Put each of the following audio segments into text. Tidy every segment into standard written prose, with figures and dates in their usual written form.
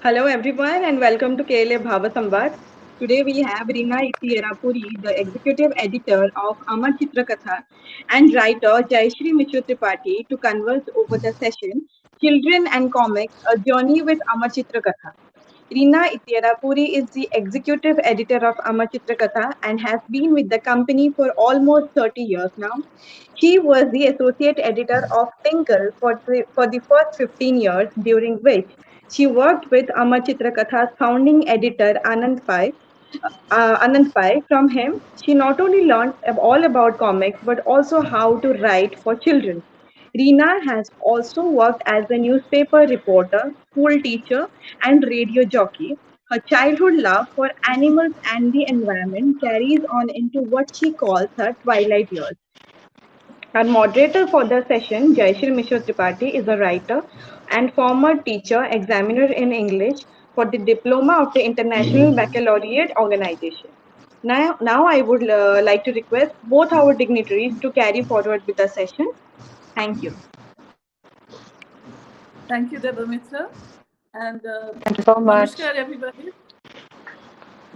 Hello everyone and welcome to KLF Bhava Samvad. Today we have Reena Puri, the executive editor of Amar Chitra Katha and writer Jayshree Tripathi to converse over the session Children and Comics, a journey with Amar Chitra Katha. Reena Puri is the executive editor of Amar Chitra Katha and has been with the company for almost 30 years now. She was the associate editor of Tinkle for the first 15 years, during which she worked with Amar Chitra Katha's founding editor Anand Pai. From him, she not only learned all about comics but also how to write for children. Reena has also worked as a newspaper reporter, school teacher, and radio jockey. Her childhood love for animals and the environment carries on into what she calls her twilight years. Our moderator for the session, Jayshree Tripathi, is a writer and former teacher examiner in English for the Diploma of the International Baccalaureate Organization. Now I would like to request both our dignitaries to carry forward with the session. Thank you. Thank you, Misra. And Thank you so much. Namaskar, everybody.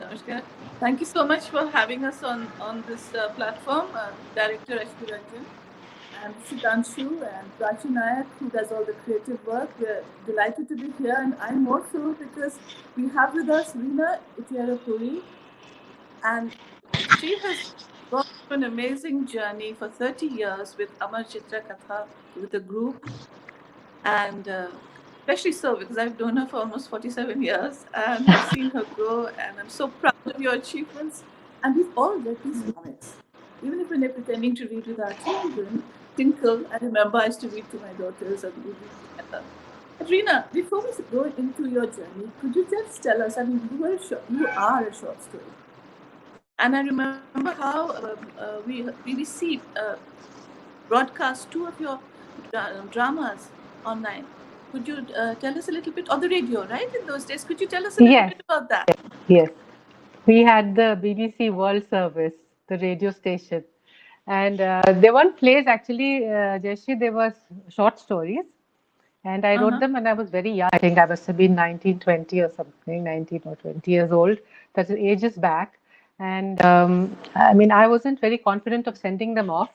Namaskar. Thank you so much for having us on this platform, Director Ashwin Ranjan and Sitanshu and Prachi Nayak, who does all the creative work. We're delighted to be here, and I'm more so because we have with us Reena Puri, and she has gone through an amazing journey for 30 years with Amar Chitra Katha, with a group, and especially so because I've known her for almost 47 years and I've seen her grow, and I'm so proud of your achievements. And we've all read these comics, even if we're not pretending to read with our children. Tinkle, I remember I used to read to my daughters and we read together. But Reena, before we go into your journey, could you just tell us? I mean, you are a short story, and I remember how BBC broadcast two of your dramas online. Could you tell us a little bit on the radio, right? In those days, could you tell us a little bit about that? Yes. We had the BBC World Service, the radio station. And they weren't plays actually, Jayshree, they were short stories. And I wrote them when I was very young. I think I must have been 19, 20 or something, 19 or 20 years old. That's ages back. And I mean, I wasn't very confident of sending them off.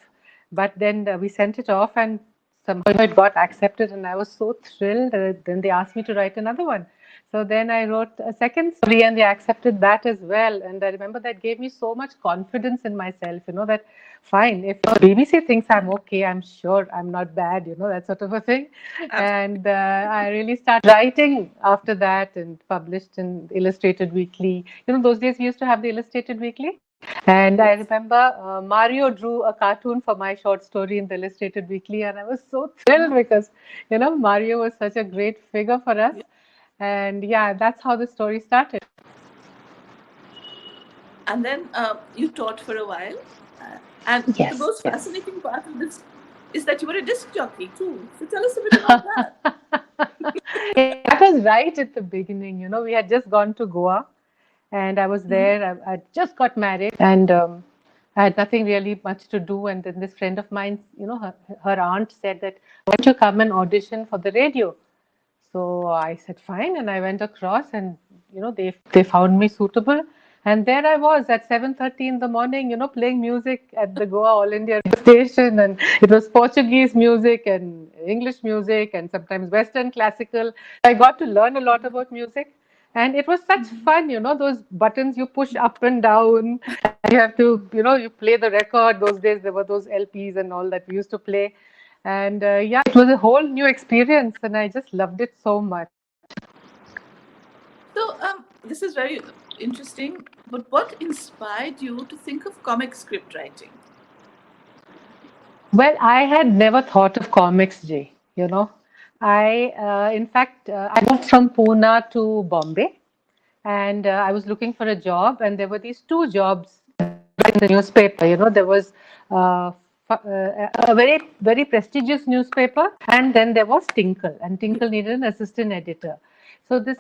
But then we sent it off and somehow it got accepted. And I was so thrilled that then they asked me to write another one. So then I wrote a second story and they accepted that as well. And I remember that gave me so much confidence in myself, that fine, if BBC thinks I'm okay, I'm sure I'm not bad, that sort of a thing. And I really started writing after that and published in Illustrated Weekly. Those days we used to have the Illustrated Weekly. And I remember Mario drew a cartoon for my short story in the Illustrated Weekly, and I was so thrilled because, Mario was such a great figure for us. And yeah, that's how the story started. And then you taught for a while. And the most fascinating part of this is that you were a disc jockey too. So tell us a bit about that. That was right at the beginning. We had just gone to Goa and I was there. I just got married and I had nothing really much to do. And then this friend of mine, her aunt said that, why don't you come and audition for the radio? So I said, fine. And I went across and, they found me suitable. And there I was at 7:30 in the morning, playing music at the Goa All India station. And it was Portuguese music and English music and sometimes Western classical. I got to learn a lot about music. And it was such fun, those buttons you push up and down. And you have to, you play the record. Those days there were those LPs and all that we used to play. And yeah, it was a whole new experience and I just loved it so much. So this is very interesting, but what inspired you to think of comic script writing? Well, I had never thought of comics, Jay, in fact, I moved from Pune to Bombay and I was looking for a job and there were these two jobs in the newspaper, there was a very, very prestigious newspaper and then there was Tinkle and Tinkle needed an assistant editor. So it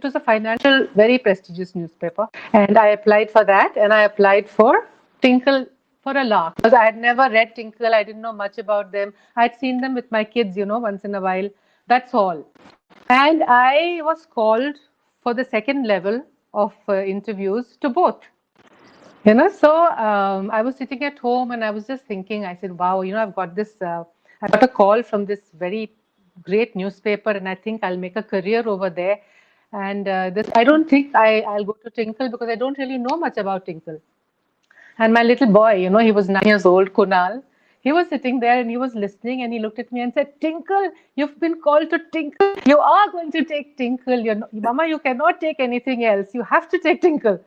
was a financial, very prestigious newspaper and I applied for that and I applied for Tinkle for a lark because I had never read Tinkle. I didn't know much about them. I'd seen them with my kids, once in a while. That's all. And I was called for the second level of interviews to both. I was sitting at home and I was just thinking, I said, wow, I got a call from this very great newspaper and I think I'll make a career over there. And I don't think I'll go to Tinkle because I don't really know much about Tinkle. And my little boy, he was 9 years old, Kunal. He was sitting there and he was listening and he looked at me and said, Tinkle, you've been called to Tinkle. You are going to take Tinkle. Mama, you cannot take anything else. You have to take Tinkle.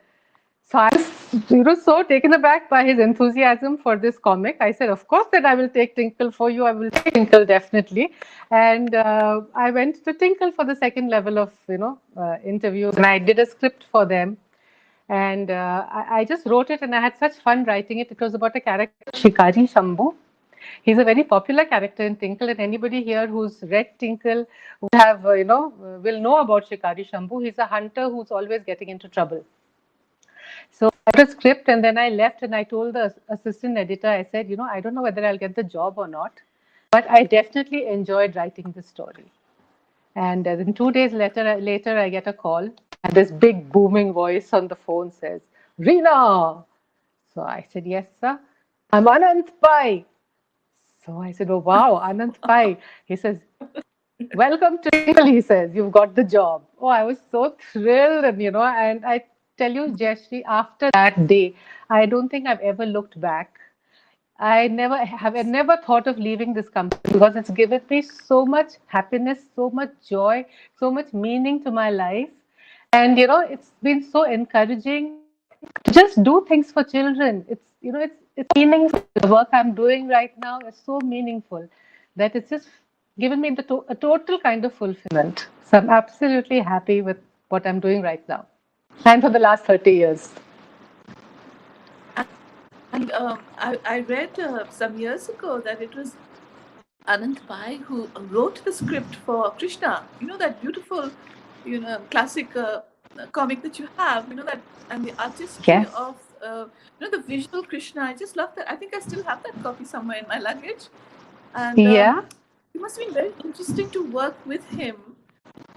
So I was, so taken aback by his enthusiasm for this comic. I said, of course that I will take Tinkle for you. I will take Tinkle definitely. And I went to Tinkle for the second level of, interviews and I did a script for them. And I just wrote it and I had such fun writing it. It was about a character, Shikari Shambhu. He's a very popular character in Tinkle, and anybody here who's read Tinkle will know about Shikari Shambhu. He's a hunter who's always getting into trouble. So I wrote a script and then I left and I told the assistant editor, I said, I don't know whether I'll get the job or not, but I definitely enjoyed writing this story. And then 2 days later, I get a call, and this big booming voice on the phone says, Reena! So I said, yes, sir. I'm Anant Pai. So I said, oh, wow, Anant Pai. He says, welcome to Tinkle, he says, you've got the job. Oh, I was so thrilled. And I tell you, Jayshree, after that day, I don't think I've ever looked back. I never thought of leaving this company because it's given me so much happiness, so much joy, so much meaning to my life. And it's been so encouraging to just do things for children. It's meaningful. The work I'm doing right now is so meaningful that it's just given me a total kind of fulfillment. So I'm absolutely happy with what I'm doing right now, and for the last 30 years. And I read some years ago that it was Anant Pai who wrote the script for Krishna. You know that beautiful, classic comic that you have. You know that, and the artistry Yes. of the visual Krishna. I just love that. I think I still have that copy somewhere in my luggage. And Yeah. it must have been very interesting to work with him.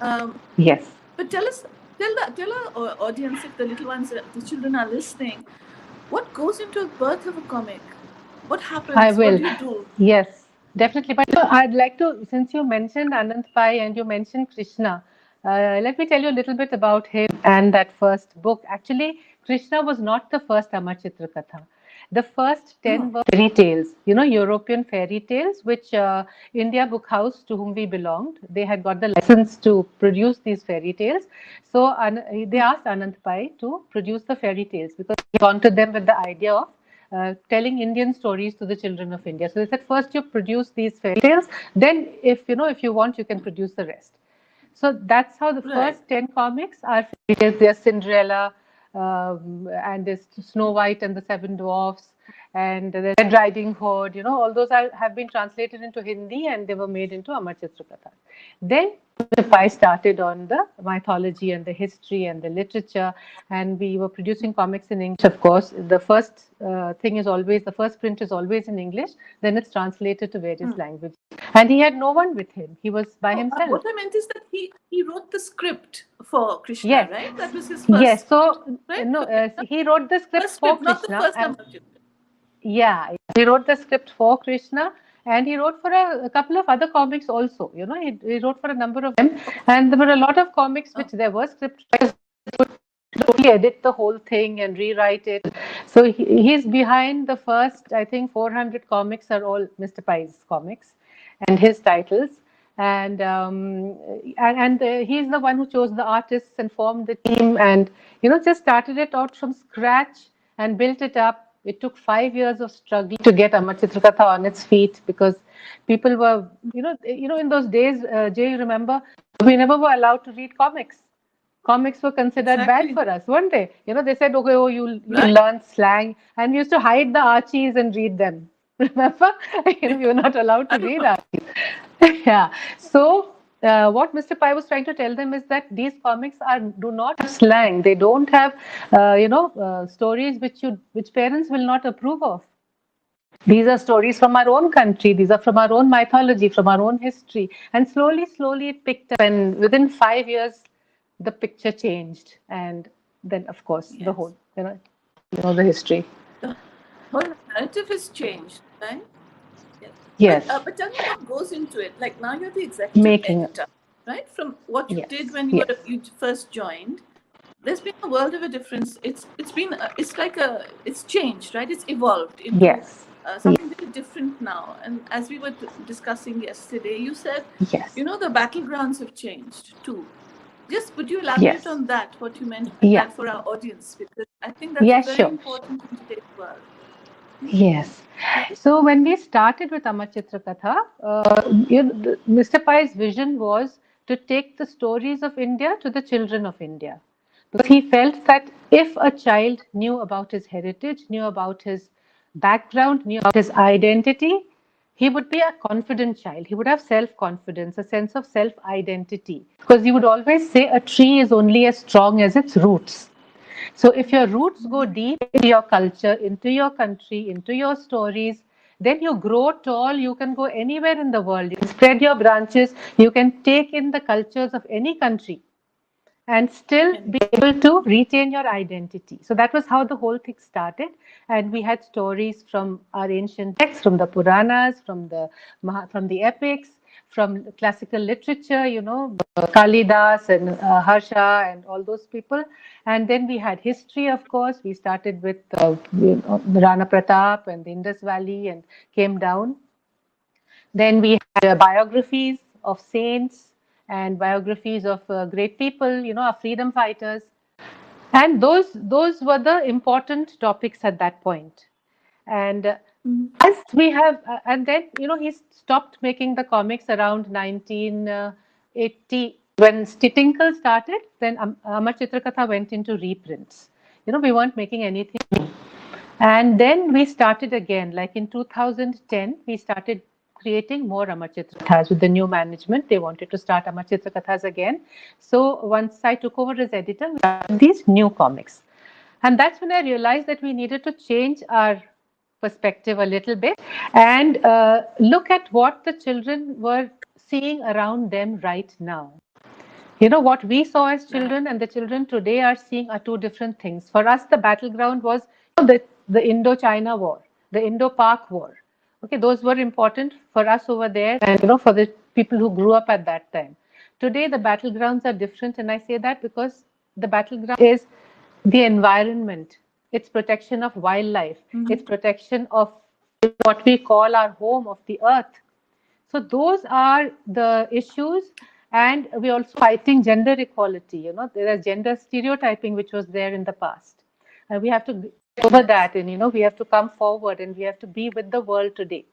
Um, Yes. but tell our audience, if the little ones, the children are listening, what goes into the birth of a comic? What I happens? What will. do you do? Yes, definitely. But I'd like to, since you mentioned Anand Pai and you mentioned Krishna, let me tell you a little bit about him and that first book. Actually, Krishna was not the first Amar Chitra Katha. The first 10 Oh, were fairy tales, European fairy tales, which India Book House, to whom we belonged, they had got the license to produce these fairy tales. So they asked Anand Pai to produce the fairy tales because he wanted them with the idea of telling Indian stories to the children of India. So they said, first you produce these fairy tales, then if you want, you can produce the rest. So that's how the right. first 10 comics are fairy tales. There's Cinderella, and there's Snow White and the Seven Dwarfs, and the Red Riding Hood. All those have been translated into Hindi and they were made into Amar Chitra Katha. Then the Pai started on the mythology and the history and the literature, and we were producing comics in English, of course. The first the first print is always in English, then it's translated to various languages. And he had no one with him, he was by Oh, himself. what I meant is that he wrote the script for Krishna, Yes, right? That was his yes. first, So right? no, For Krishna, he wrote the script first for script, not the Krishna, first and Amachit. yeah, he wrote the script for Krishna, and he wrote for a couple of other comics also. He wrote for a number of them, and there were a lot of comics which there were script writers totally edit the whole thing and rewrite it. So he's behind the first, I think, 400 comics are all Mr. Pai's comics and his titles. And he's the one who chose the artists and formed the team and just started it out from scratch and built it up. It took 5 years of struggle to get Amar Chitrakatha on its feet because people were, in those days, Jay, you remember, we never were allowed to read comics. Comics were considered bad Exactly. for us, weren't they? They said, okay, oh, you'll Right. learn slang, and we used to hide the Archies and read them. Remember? We were not allowed I to read remember. Archies. Yeah. So what Mr. Pai was trying to tell them is that these comics do not have slang. They don't have, stories which parents will not approve of. These are stories from our own country. These are from our own mythology, from our own history. And slowly, slowly it picked up. And within 5 years, the picture changed. And then, of course, the Yes. whole, the history. The whole narrative has changed, right? Yes. Yes, But tell me what goes into it. Like now you're the executive making, editor, right? From what you did yes, when yes, you first joined, there's been a world of a difference. It's been it's like a it's changed, right? It's evolved into yes, something very different now. And as we were discussing yesterday, you said, yes, the battlegrounds have changed too. Just would you elaborate yes, on that? What you meant by yeah, that for our audience? Because I think that's yeah, very sure. important in today's world. Yes. Yes. So when we started with Amar Chitra Katha, Mr. Pai's vision was to take the stories of India to the children of India. Because he felt that if a child knew about his heritage, knew about his background, knew about his identity, he would be a confident child. He would have self confidence, a sense of self identity. Because he would always say a tree is only as strong as its roots. So if your roots go deep into your culture, into your country, into your stories, then you grow tall, you can go anywhere in the world. You can spread your branches, you can take in the cultures of any country and still Any be able to retain your identity. So that was how the whole thing started. And we had stories from our ancient texts, from the Puranas, from the epics, from classical literature, Kalidas and Harsha and all those people. And then we had history, of course. We started with Rana Pratap and the Indus Valley and came down. Then we had biographies of saints and biographies of great people, our freedom fighters. And those were the important topics at that point. And as we have, and then, he stopped making the comics around 1980. When Tinkle started, then Amar Chitrakatha went into reprints. We weren't making anything new. And then we started again, like in 2010, we started creating more Amar Chitra Kathas with the new management. They wanted to start Amar Chitra Kathas again. So once I took over as editor, we started these new comics. And that's when I realized that we needed to change our perspective a little bit and look at what the children were seeing around them right now. What we saw as right. children and the children today are seeing are two different things. For us, the battleground was the Indo-China war, the Indo-Pak war. Okay, those were important for us over there and for the people who grew up at that time. Today, the battlegrounds are different, and I say that because the battleground is the environment, its protection of wildlife, its protection of what we call our home of the earth. So those are the issues, and we're also fighting gender equality. There is gender stereotyping which was there in the past. We have to get over Yes. that, and we have to come forward, and we have to be with the world today.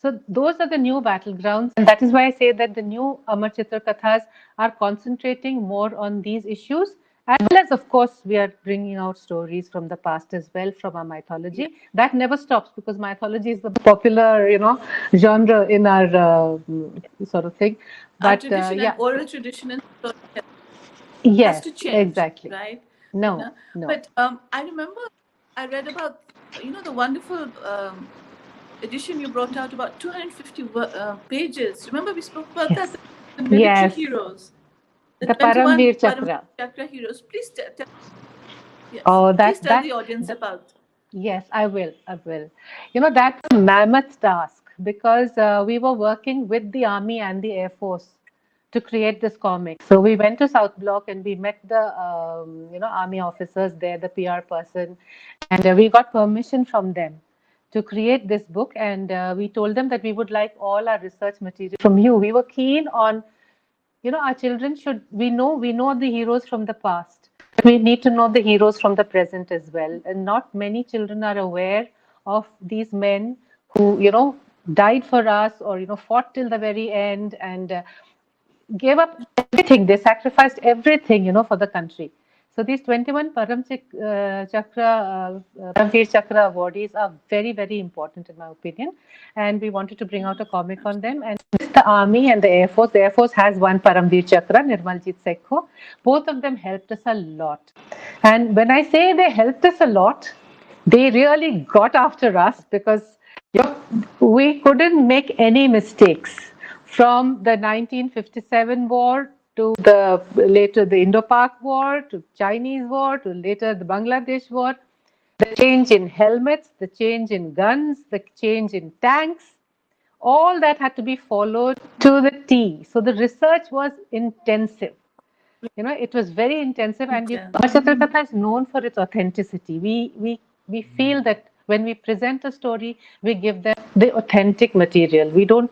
So those are the new battlegrounds, and that is why I say that the new Amar Chitra Kathas are concentrating more on these issues, as well as, of course, we are bringing out stories from the past as well, from our Yeah. mythology. That never stops because mythology is the popular, genre in our sort of thing. Our But tradition and yeah, oral tradition and storytelling has yes, to change, exactly. right? No, no. But I remember I read about the wonderful edition you brought out about 250 pages. Remember we spoke about that, Yes, the military yes. heroes, the The 21 Paramveer Param Chakra. Chakra heroes. Please tell yes, Oh, please that tell the that audience that about. Yes, I will. I will. That's a mammoth task because we were working with the Army and the Air Force to create this comic. So we went to South Block and we met the Army officers there, the PR person, and we got permission from them to create this book. And we told them that we would like all our research material from you. We were keen on our children should we know the heroes from the past, but we need to know the heroes from the present as well, and not many children are aware of these men who died for us or fought till the very end and gave up everything. They sacrificed everything, for the country. So these 21 Paramveer Chakra awardees are very, very important in my opinion. And we wanted to bring out a comic on them. And the Army and the Air Force. The Air Force has one Paramveer Chakra, Nirmaljeet Sekho. Both of them helped us a lot. And when I say they helped us a lot, they really got after us because We couldn't make any mistakes from the 1957 war to the later the Indo-Pak war to Chinese war to later the Bangladesh war. The change in helmets, the change in guns, the change in tanks, all that had to be followed to the T. So the research was intensive. It was very intensive, and Yeah. Chitrakalpa is known for its authenticity. We feel that when we present a story, we give them the authentic material. We don't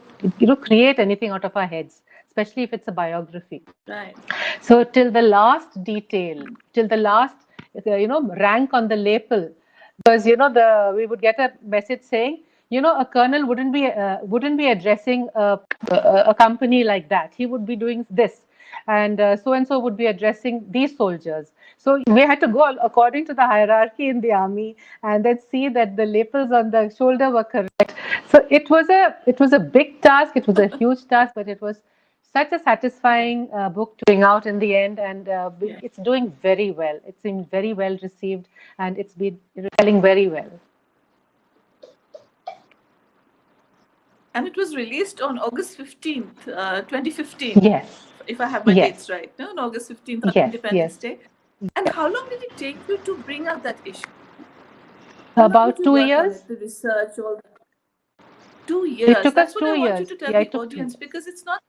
create anything out of our heads, especially if it's a biography. Right. So till the last detail, till the last rank on the label, because the we would get a message saying, a colonel wouldn't be addressing a company like that. He would be doing this, and so would be addressing these soldiers. So we had to go according to the hierarchy in the army, and then see that the lapels on the shoulder were correct. So it was a big task. It was a huge task, but it was such a Yeah. satisfying book to bring out in the end, and Yeah. it's doing very well. It's been very well received, and it's been selling very well. And it was released on August 15th, 2015, Yes, if I have my yes, dates right. No, on August 15th on yes, Independence yes. Day. And how long did it take you to bring out that issue? How long did About you two work on years. it, the research, all the 2 years? It took That's us what I two want you years. to tell Yeah, the it took 2 years. audience, because it's not,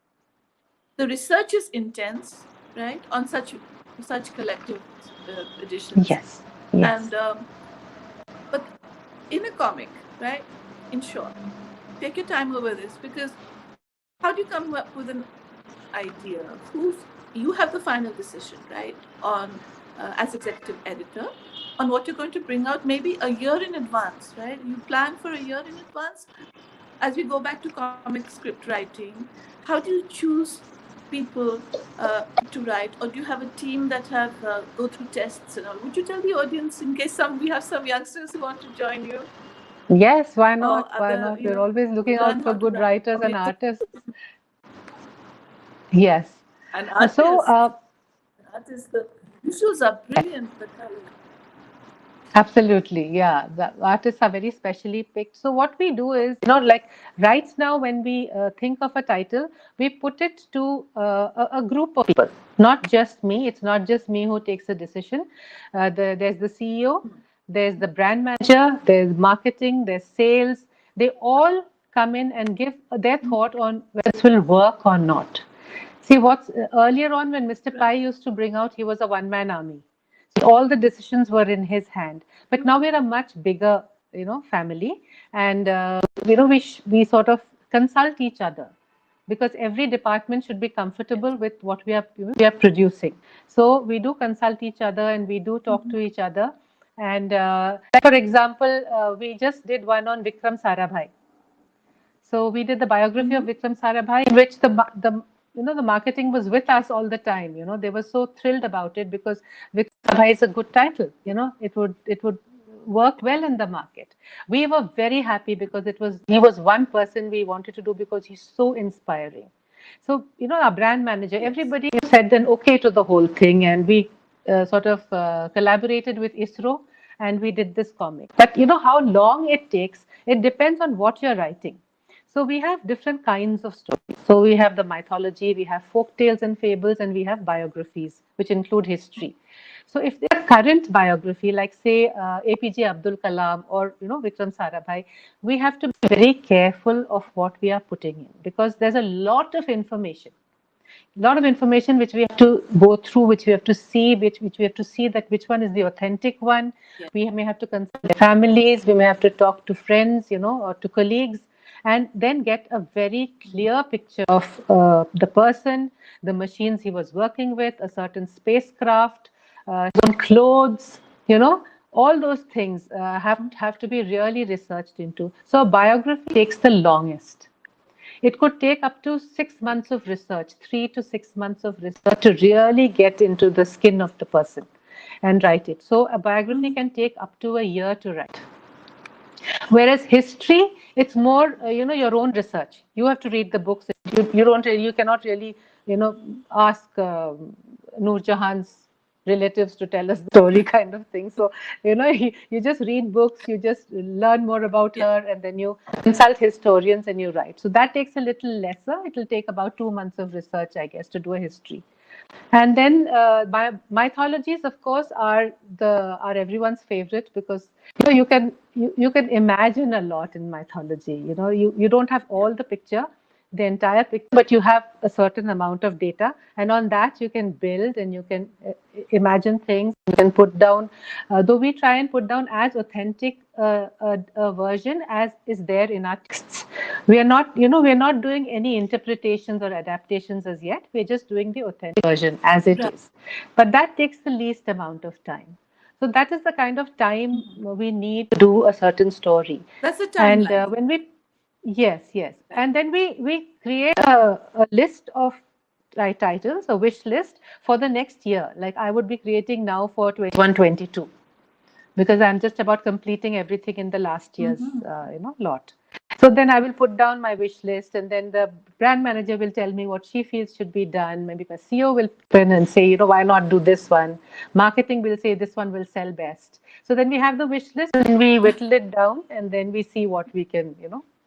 the research is intense, right, on such collective editions, Yes, yes. and but in a comic, right? In short, take your time over this, because how do you come up with an idea? You have the final decision, right, on as executive editor, on what you're going to bring out maybe a year in advance, right? You plan for a year in advance. As we go back to comic script writing, how do you choose people to write, or do you have a team that have go through tests and all? Would you tell the audience, in case we have some youngsters who want to join you, Yes, why or not? Why other, not? We're always looking learn out for how to good write writers and comics? artists. Yes. And So, artists, the visuals are brilliant. The color. absolutely, yeah. The artists are very specially picked. So what we do is, like right now when we think of a title, we put it to a group of people, not just me. It's not just me who takes a decision. There's the CEO, there's the brand manager, there's marketing, there's sales. They all come in and give their thought on whether this will work or not. See, what's earlier on when Mr. Pai used to bring out, he was a one-man army. So all the decisions were in his hand. But now we're a much bigger, family, and we sort of consult each other because every department should be Yes. comfortable with what we are producing. So we do consult each other and we do talk to each other. And like for example, we just did one on Vikram Sarabhai. So we did the biography of Mm-hmm. Vikram Sarabhai, in which the marketing was with us all the time. They were so thrilled about it because Vikram Sarabhai is a good title. It would work well in the market. We were very happy because he was one person we wanted to do because he's so inspiring. So our brand manager, Yes. everybody said then okay to the whole thing, and we sort of collaborated with ISRO, and we did this comic. But how long it takes, it depends on what you're writing. So we have different kinds of stories. So we have the mythology, we have folk tales and fables, and we have biographies, which include history. So if there's a current biography, like say APJ Abdul Kalam or Vikram Sarabhai, we have to be very careful of what we are putting in because there's a lot of information which we have to go through, which we have to see, which we have to see that which one is the authentic one. Yes. We may have to consult their families, we may have to talk to friends, or to colleagues, and then get a very clear picture of the person, the machines he was working with, a certain spacecraft, his own clothes, all those things have to be really researched into. So a biography takes the longest. It could take up to 6 months of research, 3 to 6 months of research to really get into the skin of the person and write it. So a biography can take up to a year to write. Whereas history, it's more, your own research. You have to read the books. You cannot really, ask Noor Jahan's, relatives to tell us the story kind of thing. So, you just read books, you just learn more about Yeah. her, and then you consult historians and you write. So that takes a little lesser. It will take about 2 months of research, I guess, to do a history. And then mythologies, of course, are everyone's favorite, because you can imagine a lot in mythology. You don't have all the picture, the entire picture, but you have a certain amount of data, and on that you can build and you can imagine things. You can put down, though we try and put down as authentic a version as is there in our texts. We are not doing any interpretations or adaptations as yet. We're just doing the authentic version as it Right. is. But that takes the least amount of time. So that is the kind of time we need to do a certain story. That's the And timeline. when we, yes, yes. Right. And then we create a list of titles, a wish list for the next year. Like I would be creating now for 21-22, because I'm just about completing everything in the last year's lot. So then I will put down my wish list, and then the brand manager will tell me what she feels should be done. Maybe my CEO will pin and say, why not do this one? Marketing will say this one will sell best. So then we have the wish list and we whittle it down, and then we see what we can,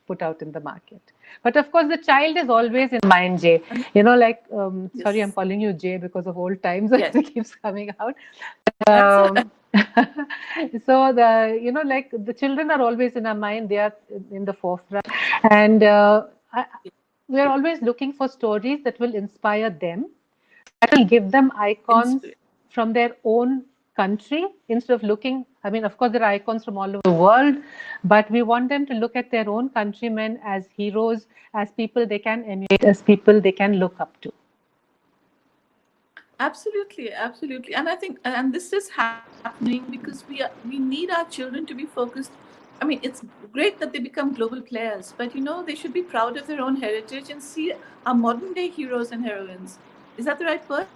put out in the market. But of course, the child is always in mind, Jay. And Sorry, I'm yes. calling you Jay because of old times. Yes. It keeps coming out. That's Um, so like the children are always in our mind. They are in the forefront, and we are always looking for stories that will inspire them, that will give them icons inspiration. from their own country, instead of looking. I mean, of course, there are icons from all over the world, but we want them to look at their own countrymen as heroes, as people they can emulate, as people they can look up to. Absolutely, absolutely. And I think, and this is happening because we need our children to be focused. I mean, it's great that they become global players, but they should be proud of their own heritage and see our modern day heroes and heroines. Is that the right word?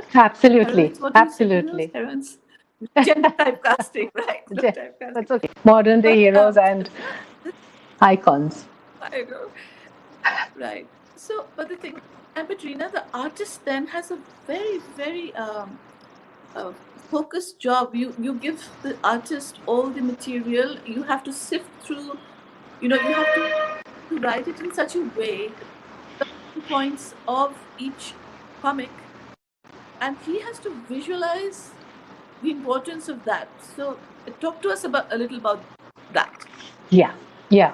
Heroines? What do you Absolutely, say? Heroes, absolutely. heroines? Gender typecasting, right? No Yeah, typecasting. that's okay. Modern day But heroes and icons. I know, right. So, but the thing, but Reena, the artist then has a very, very uh, focused job. You give the artist all the material. You have to sift through. You have to write it in such a way points of each comic, and he has to visualize the importance of that. So, talk to us about a little about that. Yeah, yeah.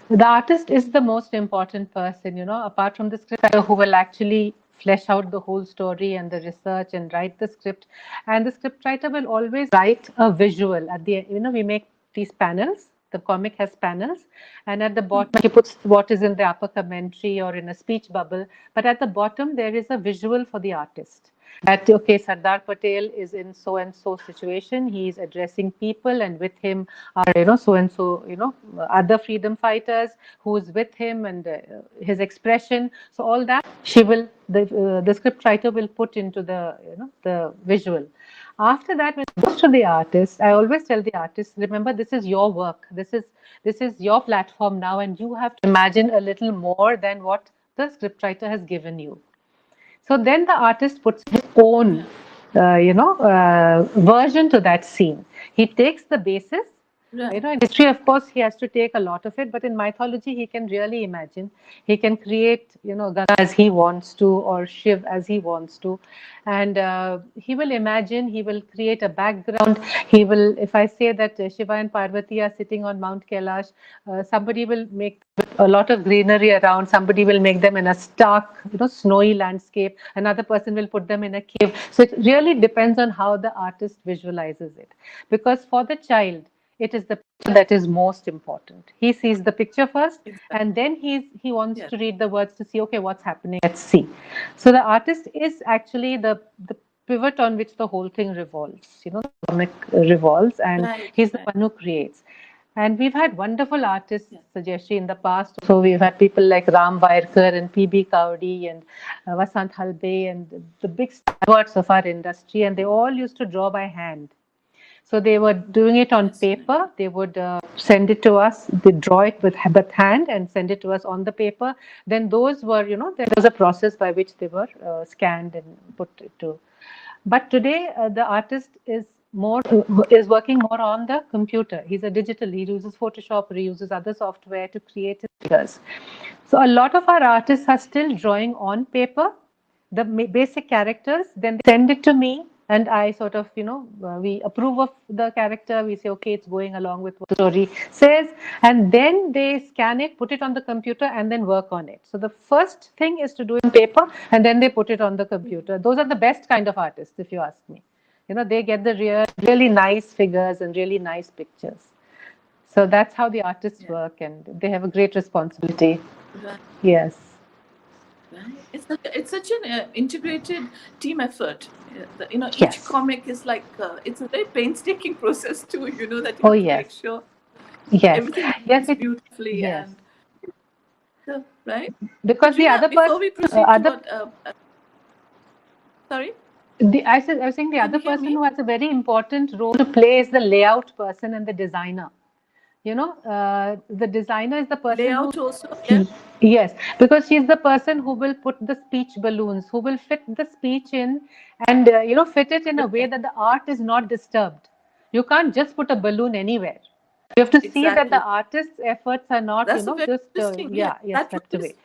The artist is the most important person, apart from the scriptwriter, who will actually flesh out the whole story and the research and write the script. And the scriptwriter will always write a visual at the, we make these panels. The comic has panels, and at the bottom he puts what is in the upper commentary or in a speech bubble. But at the bottom there is a visual for the artist. That okay, Sardar Patel is in so and so situation. He is addressing people, and with him are so and so other freedom fighters who's with him, and his expression. So all that the script writer will put into the visual. After that, when it goes to the artist, I always tell the artist, remember, this is your work. This is your platform now, and you have to imagine a little more than what the scriptwriter has given you. So then the artist puts his own, Yeah. version to that scene. He takes the basis. Right. In history, of course, he has to take a lot of it, but in mythology, he can really imagine. He can create, Ganga as he wants to, or Shiv as he wants to, and he will imagine. He will create a background. He will, if I say that Shiva and Parvati are sitting on Mount Kailash, somebody will make a lot of greenery around. Somebody will make them in a stark, snowy landscape. Another person will put them in a cave. So it really depends on how the artist visualizes it, because for the child, it is the picture that is most important. He sees the picture first, Exactly. and then he wants Yes. to read the words to see, okay, what's happening. Let's see. So the artist is actually the pivot on which the whole thing revolves. The comic revolves, and Right. he's the Right. one who creates. And we've had wonderful artists, Yeah. Jayshree, in the past. So we've had people like Ram Vairkar and P.B. Kaudi and Vasant Halbe and the big stalwarts of our industry, and they all used to draw by hand. So they were doing it on That's right. paper. They would send it to us. They draw it with hand and send it to us on the paper. Then those were, there was a process by which they were scanned and put to. But today, the artist is working more on the computer. He's a digital. He uses Photoshop or he uses other software to create his figures. So a lot of our artists are still drawing on paper, the basic characters. Then they send it to me, and I sort of, we approve of the character. We say, okay, it's going along with what the story says, and then they scan it, put it on the computer, and then work on it. So the first thing is to do it on paper, and then they put it on the computer. Those are the best kind of artists, if you ask me. They get the really nice figures and really nice pictures. So that's how the artists Yeah. work, and they have a great responsibility. Right. Yes. Right. It's such an integrated team effort. Each Yes. comic is like it's a very painstaking process too. That you Oh, have to yes. make sure Yes. everything Yes. looks beautifully Yes. and so right. So Because the Rina, other before person, we proceed to other what, sorry, I was saying the can other you hear person me? who has a very important role to play is the layout person and the designer. The designer is the person who, Layout also, yeah. yes, because she's the person who will put the speech balloons, who will fit the speech in, and fit it in a way Right. that the art is not disturbed. You can't just put a balloon anywhere. You have to see that the Exactly. artist's efforts are not, That's a very just interesting. Yeah, yeah, yes, that swept role away. is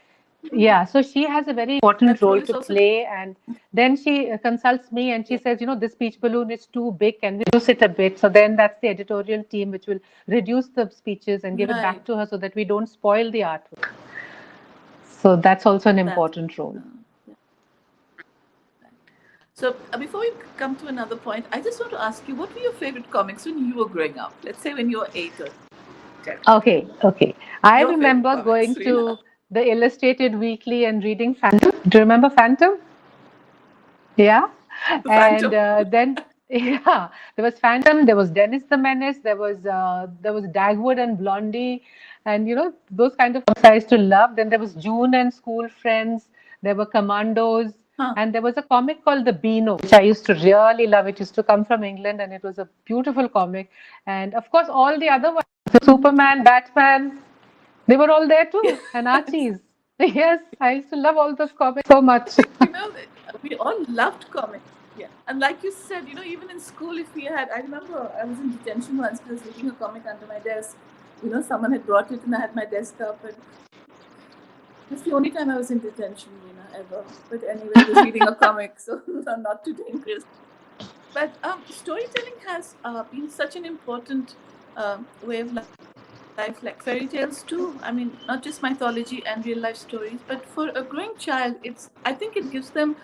Yeah, so she has a very important that role role is to also play, and then she consults me and she yeah. says, this speech balloon is too big, can we reduce it a bit? So then that's the editorial team which will reduce the speeches and give it back Right. to her so that we don't spoil the artwork. So that's also an That's important role. yeah. So before we come to another point, I just want to ask you, what were your favorite comics when you were growing up? Let's say when you were 8 or 10. Okay. I Your favorite remember comics, going Reena. to the Illustrated Weekly and reading Phantom. Do you remember Phantom? Yeah. The And Phantom. then yeah, there was Phantom, there was Dennis the Menace, there was Dagwood and Blondie, and those kind of comics I used to love. Then there was June and School Friends, there were Commandos, Huh. and there was a comic called The Beano, which I used to really love. It used to come from England, and it was a beautiful comic. And of course, all the other ones, Superman, Batman, they were all there too, and Yes. Archie's. Yes, I used to love all those comics so much. We all loved comics. Yeah. And like you said, even in school, if we had, I remember I was in detention once, I was reading a comic under my desk. Someone had brought it and I had my desk up. And that's the only time I was in detention, ever. But anyway, I was reading a comic, so not too dangerous. But storytelling has been such an important way of life, like fairy tales too. I mean, not just mythology and real life stories, but for a growing child, I think it gives them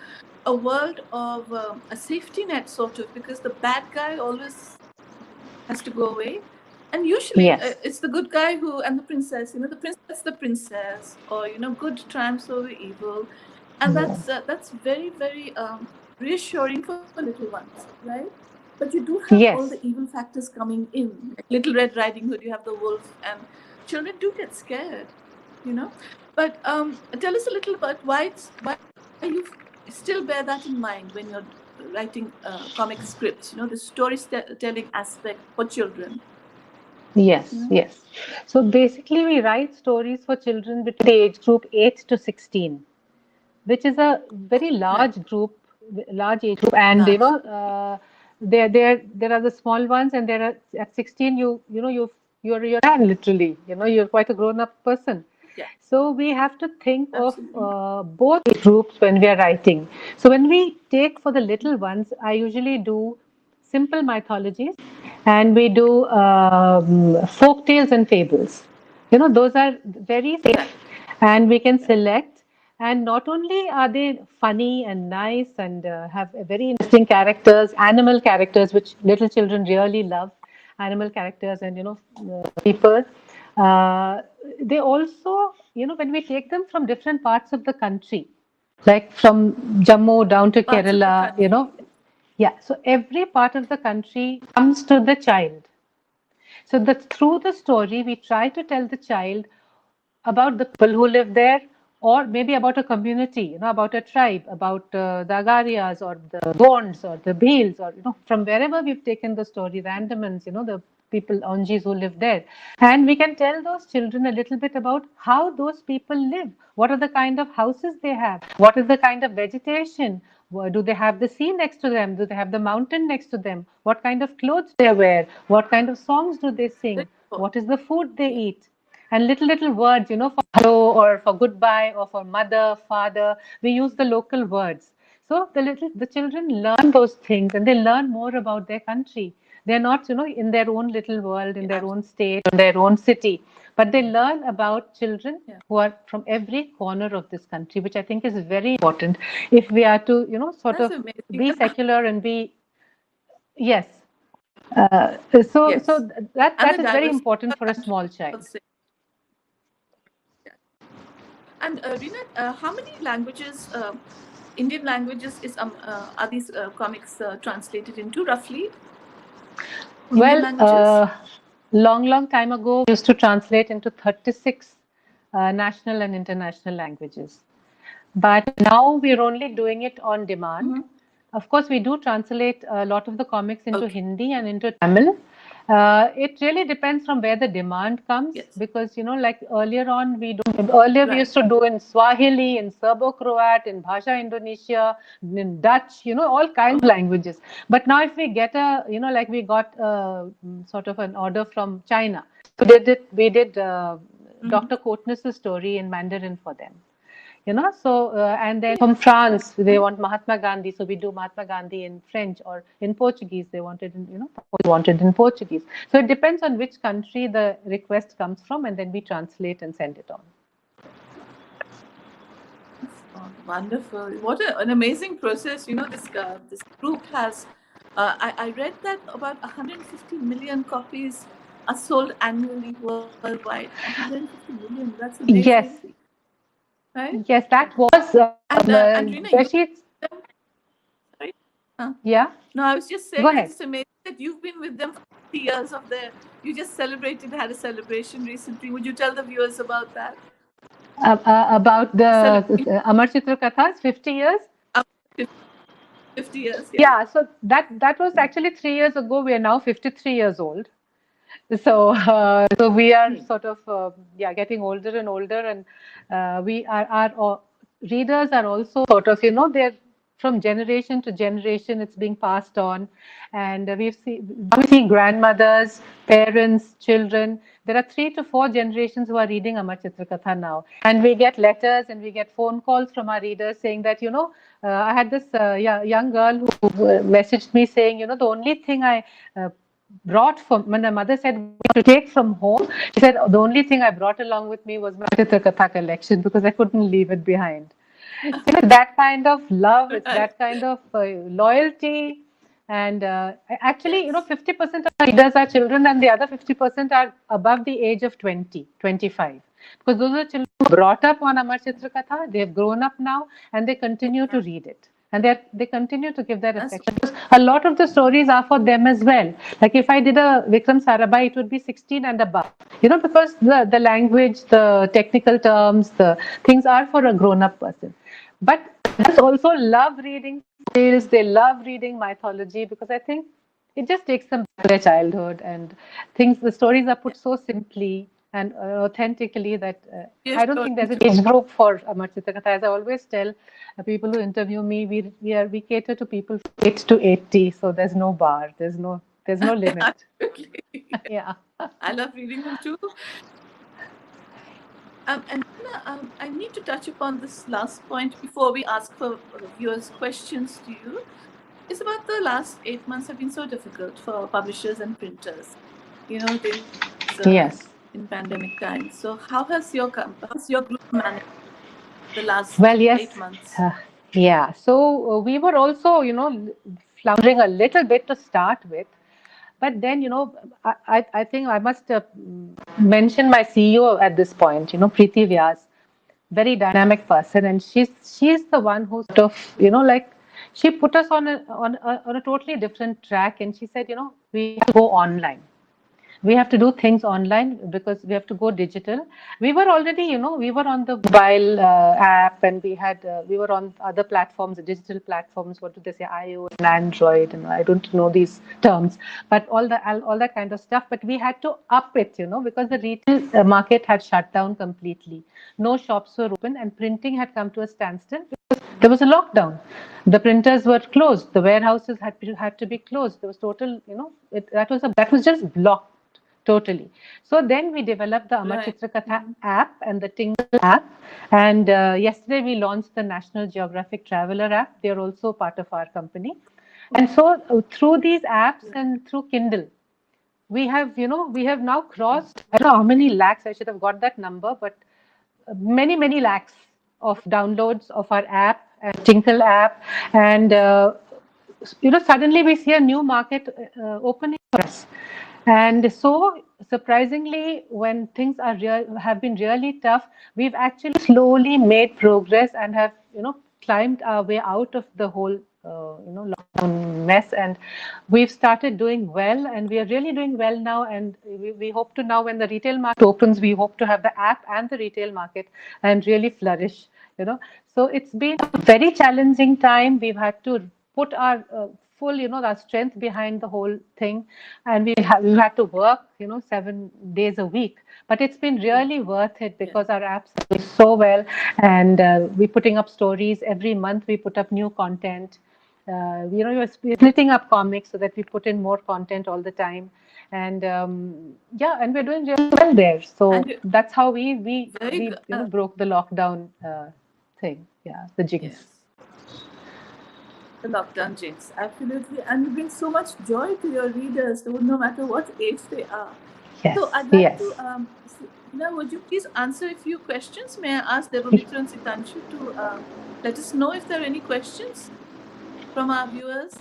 a world of a safety net, sort of, because the bad guy always has to go away. And usually Yes. it's the good guy who and the princess. The prince gets the princess, or good triumphs over evil, and that's very very reassuring for little ones, right? But you do have all the Yes. evil factors coming in, like Little Red Riding Hood. You have the wolf, and children do get scared, you know. But tell us a little about why you still bear that in mind when you're writing comic scripts. The storytelling aspect for children. You Yes, know, yes. So basically, we write stories for children between the age group 8 to 16, which is a very right? large age group. And Large. there are the small ones, and there are at 16, you're a man literally. You're quite a grown up person. Yeah, So we have to think of absolutely. both age groups when we are writing. So when we take for the little ones, I usually do simple mythologies, and we do folk tales and fables. Those are very safe, Right, and we can right. select. And not only are they funny and nice and have a very interesting characters, animal characters, which little children really love, animal characters and people. Uh, they also, when we take them from different parts of the country, like from Jammu down to Parts of the Kerala, country. yeah. So every part of the country comes to the child. So that through the story, we try to tell the child about the people who live there, or maybe about a community, about a tribe, about the Agarias or the Gonds or the Bhils, or from wherever we've taken the story, the Andamans, the people, Onjis who live there. And we can tell those children a little bit about how those people live. What are the kind of houses they have? What is the kind of vegetation? Do they have the sea next to them? Do they have the mountain next to them? What kind of clothes they wear? What kind of songs do they sing? Very What is important. the food they Yeah. eat? And little words, for hello or for goodbye or for mother, father, we use the local words. So the children learn those things and they learn more about their country. They're not, in their own little world, in Yeah. their own state, in their own city, but they learn about children Yeah. who are from every corner of this country, which I think is very important if we are to, sort That's of amazing. be And secular and be, yes. So yes, that and the is very diversity important of for our a country small child. also. Yeah. And Reena, how many languages, Indian languages, are these comics translated into roughly? Indian Well, languages? long time ago, we used to translate into 36 national and international languages. But now we're only doing it on demand. Mm-hmm. Of course, we do translate a lot of the comics into Okay. Hindi and into Tamil. It really depends from where the demand comes Yes. because like earlier we Right. used to do in Swahili, in Serbo-Croat, in Bhasha Indonesia, in Dutch, all kinds of Okay. languages. But now if we get like we got sort of an order from China, so we did Mm-hmm. Dr. Kotnis' story in Mandarin for them. So and then from France they want Mahatma Gandhi, so we do Mahatma Gandhi in French, or in Portuguese they wanted in wanted in Portuguese. So it depends on which country the request comes from, and then we translate and send it on. Oh, wonderful! What an amazing process. This group has. I read that about 150 million copies are sold annually worldwide. 150 million. That's amazing, Yes, right? yes, that was And Reena, you Jayshree. them, right? Huh? Yeah, No, I was just go saying that ahead. it's amazing that you've been with them for 50 years of their. You just celebrated, had a celebration recently. Would you tell the viewers about that? About the Celebrating Amar Chitra Katha's 50 years. 50 years, yeah. Yeah, so that was actually 3 years ago. We are now 53 years old. So we are Hmm. sort of getting older and older, and we are our readers are also sort of they're from generation to generation. It's being passed on, and we see grandmothers, parents, children. There are 3 to 4 generations who are reading Amar Chitra Katha now, and we get letters and we get phone calls from our readers saying that I had this young girl who messaged me saying the only thing I brought from when my mother said to take from home, she said the only thing I brought along with me was my Chitra Katha collection because I couldn't leave it behind. That kind of love, it's Right. that kind of loyalty. And actually, Yes. 50% of our readers are children, and the other 50% are above the age of 20, 25. Because those are children who brought up on Amar Chitra Katha, they have grown up now, and they continue to read it. And they continue to give their That's affection. Because a lot of the stories are for them as well. Like if I did a Vikram Sarabhai, it would be 16 and above. Because the language, the technical terms, the things are for a grown up person. But others also love reading tales, they love reading mythology because I think it just takes them back to their childhood, and the stories are yeah. put so simply and authentically that Yes, I don't sure. think there's an age group for Amar Chitra Katha. As I always tell people who interview me, we cater to people from 8 to 80, so there's no bar, there's no limit. Absolutely. Yeah. I love reading them too. And I need to touch upon this last point before we ask for viewers' questions to you. It's about the last 8 months have been so difficult for publishers and printers. This Yes. in pandemic times. So how's your group managed the last Well, eight yes. months? Uh, yeah. So we were also, floundering a little bit to start with. But then, I think I must mention my CEO at this point, Preeti Vyas, very dynamic person. And she's the one who sort of, like, she put us on a totally different track. And she said, we have to go online. We have to do things online because we have to go digital. We were already, we were on the mobile app, and we were on other platforms, digital platforms. What do they say? iOS and Android, and I don't know these terms, but all that kind of stuff. But we had to up it, because the retail market had shut down completely. No shops were open, and printing had come to a standstill because there was a lockdown. The printers were closed. The warehouses had to be closed. There was total, that was just blocked totally. So then we developed the Amar Right. Chitra Katha app and the Tingle app. And yesterday we launched the National Geographic Traveler app. They are also part of our company. And so through these apps and through Kindle, we have now crossed, I don't know how many lakhs, I should have got that number, but many lakhs of downloads of our app and Tinkle app. And suddenly we see a new market opening for us. And so surprisingly, when things have been really tough, we've actually slowly made progress and have climbed our way out of the whole lockdown mess. And we've started doing well, and we are really doing well now. And we hope to, now when the retail market opens, we hope to have the app and the retail market and really flourish. So it's been a very challenging time. We've had to put our full, our strength behind the whole thing, and we've had to work, 7 days a week. But it's been really worth it Yeah. because our apps are doing so well, and we're putting up stories every month. We put up new content. We're splitting up comics so that we put in more content all the time, and yeah, and we're doing really well there. And So that's how we we very we good. broke the lockdown thing. Yeah, the jinx. Yes. The lockdown jinx, absolutely. And you bring so much joy to your readers, no matter what age they are. Yes, So I'd like yes. to, now, would you please answer a few questions? May I ask Devamitra and Sitanshu to let us know if there are any questions from our viewers?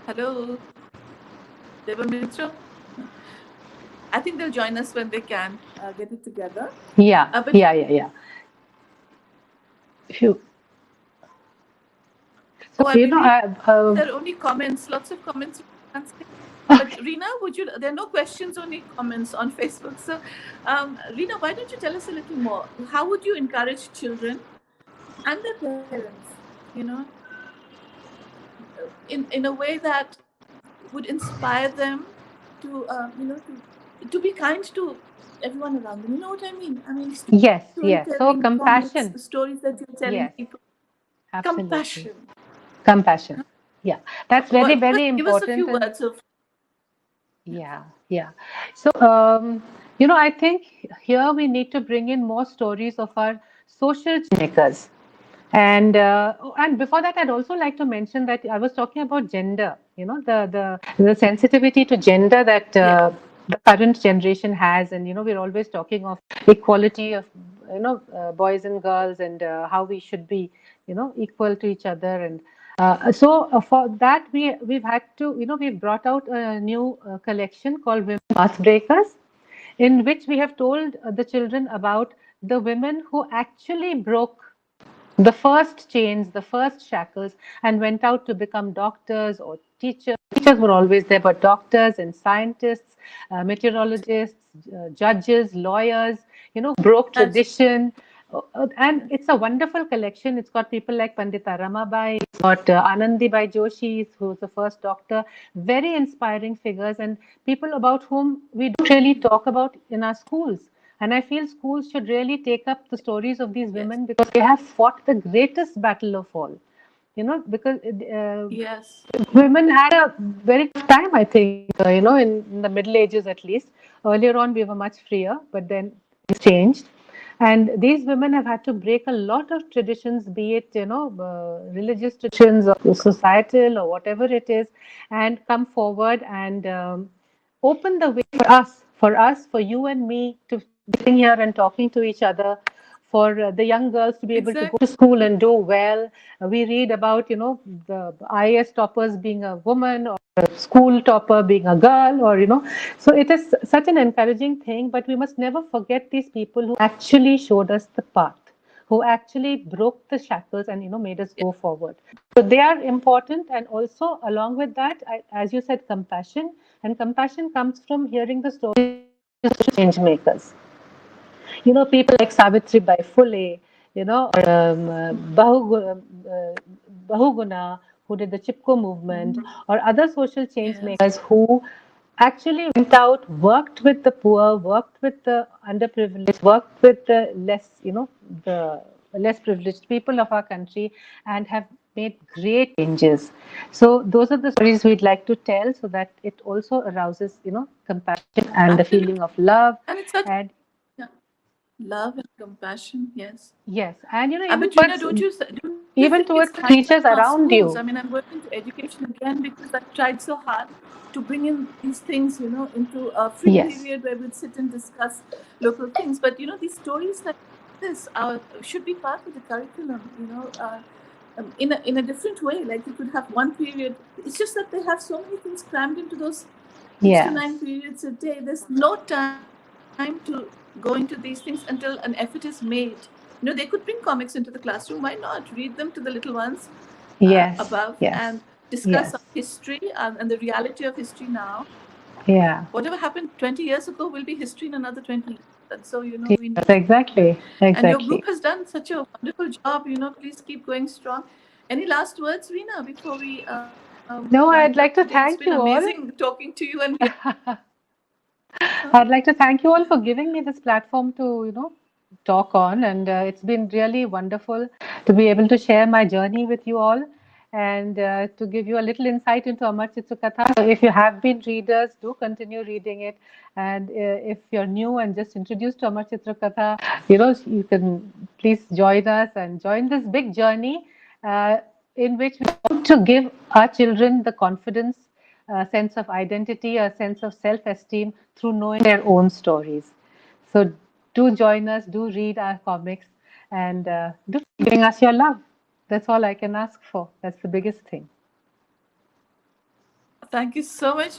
Hello, Devamitra. I think they'll join us when they can get it together. Yeah, But yeah. Phew. So, oh, I believe I, there are only comments, lots of comments. But Reena, would you? There are no questions, only comments on Facebook. So, Reena, why don't you tell us a little more? How would you encourage children and their parents? You know, in a way that would inspire them to, to be kind to everyone around them. You know what I mean? I mean, yes. So storytelling, comics, compassion. the stories that you're telling Yes, people, absolutely. compassion. Compassion. Yeah, that's very, What? very Give us a important. few And words of. yeah. So, I think here we need to bring in more stories of our social makers. And before that, I'd also like to mention that I was talking about gender. The sensitivity to gender that Yeah. the current generation has, and we're always talking of equality of boys and girls, and how we should be equal to each other. And so for that, we've had to we've brought out a new collection called Women Pathbreakers, in which we have told the children about the women who actually broke the first chains, the first shackles, and went out to become doctors or teachers. Teachers were always there, but doctors and scientists, meteorologists, judges, lawyers, broke tradition. And it's a wonderful collection. It's got people like Pandita Ramabai, it's got Anandi Bai Joshi, who was the first doctor, very inspiring figures, and people about whom we don't really talk about in our schools. And I feel schools should really take up the stories of these Yes. women because they have fought the greatest battle of all. Because Yes. women had a very tough time, I think, in the Middle Ages at least. Earlier on, we were much freer, but then things changed. And these women have had to break a lot of traditions, be it, religious traditions or societal or whatever it is, and come forward and open the way for you and me to be sitting here and talking to each other, for the young girls to be able to go Exactly. to school and do well. We read about, the IAS toppers being a woman, or a school topper being a girl, or, so it is such an encouraging thing, but we must never forget these people who actually showed us the path, who actually broke the shackles and made us go forward. So they are important, and also along with that, as you said, compassion, and compassion comes from hearing the stories of change makers. People like Savitri Bai Phule, or Bahuguna, who did the Chipko movement, or other social change Yes. makers who actually went out, worked with the poor, worked with the underprivileged, worked with the less privileged people of our country, and have made great changes. So those are the stories we'd like to tell, so that it also arouses, compassion and the feeling Absolutely. of love. And it's such, And yeah, love and compassion. Yes. yes, and But Reena, don't you think even it's towards time the that creatures our around schools? I you. mean, I'm going into education again because I've tried so hard to bring in these things, into a free Yes, period where we'd sit and discuss local things. But these stories like this should be part of the curriculum. In a different way. Like you could have one period. It's just that they have so many things crammed into those 6 to 9 yes, periods a day. There's no time to go into these things until an effort is made. They could bring comics into the classroom. Why not read them to the little ones yes, above and yes, discuss our yes, history and the reality of history now? Whatever yeah, happened 20 years ago will be history in another 20 years. And so, we need to. yes, exactly, And your group has exactly. done such a wonderful job. Please keep going strong. Any last words, Reena, before we wind No, up I'd today? like It's to been thank you all. amazing talking to you, and we. I'd like to thank you all for giving me this platform to, talk on. And it's been really wonderful to be able to share my journey with you all, and to give you a little insight into Amar Chitra Katha. So if you have been readers, do continue reading it. And if you're new and just introduced to Amar Chitra Katha, you can please join us and join this big journey, uh, in which we want to give our children the confidence, a sense of identity, a sense of self esteem through knowing their own stories. So, do join us, do read our comics, and do keep giving us your love. That's all I can ask for. That's the biggest thing. Thank you so much,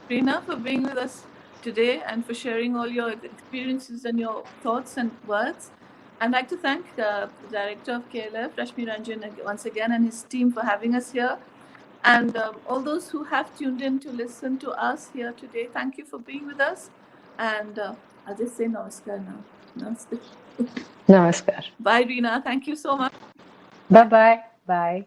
Reena, for being with us today and for sharing all your experiences and your thoughts and words. I'd like to thank the director of KLF, Rashmi Ranjan, once again, and his team for having us here. And all those who have tuned in to listen to us here today, thank you for being with us. And I'll just say namaskar now. Namaste. Namaskar. Bye, Reena. Thank you so much. Bye Bye. bye. Bye.